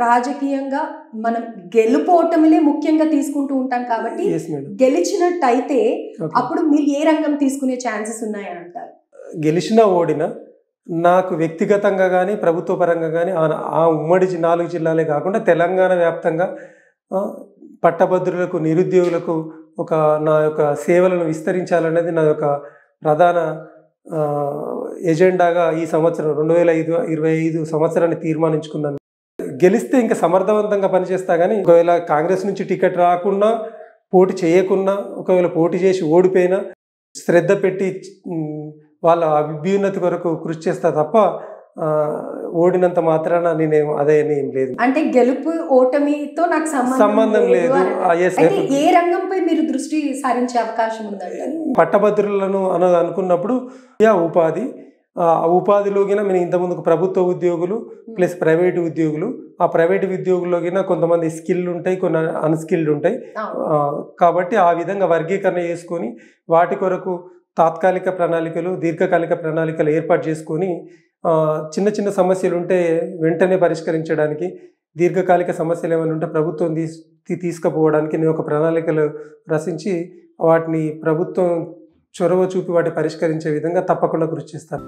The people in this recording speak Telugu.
రాజకీయంగా మనం గెలుపోటమిలే ముఖ్యంగా తీసుకుంటూ ఉంటాం కాబట్టి గెలిచినట్టయితే అప్పుడు మీరు ఏ రంగం తీసుకునే ఛాన్సెస్ ఉన్నాయని అంటారు? గెలిచినా ఓడినా నాకు వ్యక్తిగతంగా కానీ ప్రభుత్వ పరంగా కానీ ఆ ఉమ్మడి 4 జిల్లాలే కాకుండా తెలంగాణ వ్యాప్తంగా పట్టభద్రులకు, నిరుద్యోగులకు నా యొక్క సేవలను విస్తరించాలనేది నా యొక్క ప్రధాన ఎజెండాగా ఈ సంవత్సరం 2025 సంవత్సరాన్ని తీర్మానించుకున్నాను. గెలిస్తే ఇంకా సమర్థవంతంగా పనిచేస్తా కానీ ఒకవేళ కాంగ్రెస్ నుంచి టికెట్ రాకున్నా, పోటీ చేయకున్నా, ఒకవేళ పోటీ చేసి ఓడిపోయినా శ్రద్ధ పెట్టి వాళ్ళ అభ్యున్నతి కొరకు కృషి చేస్తా తప్ప ఓడినంత మాత్రాన నేనేం అదేం లేదు. అంటే గెలుపు ఓటమితో నాకు సంబంధం లేదు. ఏ రంగంపై మీరు దృష్టి సారించే అవకాశం ఉందంటే పట్టభద్రులను అనుకున్నప్పుడు ఉపాధి, ఉపాధిలోగిన మేము ఇంతకుముందుకు ప్రభుత్వ ఉద్యోగులు ప్లస్ ప్రైవేటు ఉద్యోగులు, ఆ ప్రైవేటు ఉద్యోగుల్లోగిన కొంతమంది స్కిల్ ఉంటాయి, కొన్ని అన్స్కిల్డ్ ఉంటాయి. కాబట్టి ఆ విధంగా వర్గీకరణ చేసుకొని వాటి కొరకు తాత్కాలిక ప్రణాళికలు, దీర్ఘకాలిక ప్రణాళికలు ఏర్పాటు చేసుకొని చిన్న చిన్న సమస్యలు ఉంటే వెంటనే పరిష్కరించడానికి, దీర్ఘకాలిక సమస్యలు ఏమైనా ఉంటే ప్రభుత్వం తీసుకుపోవడానికి నేను ఒక ప్రణాళికలు రచించి వాటిని ప్రభుత్వం చొరవ చూపి వాటి పరిష్కరించే విధంగా తప్పకుండా కృషి చేస్తాను.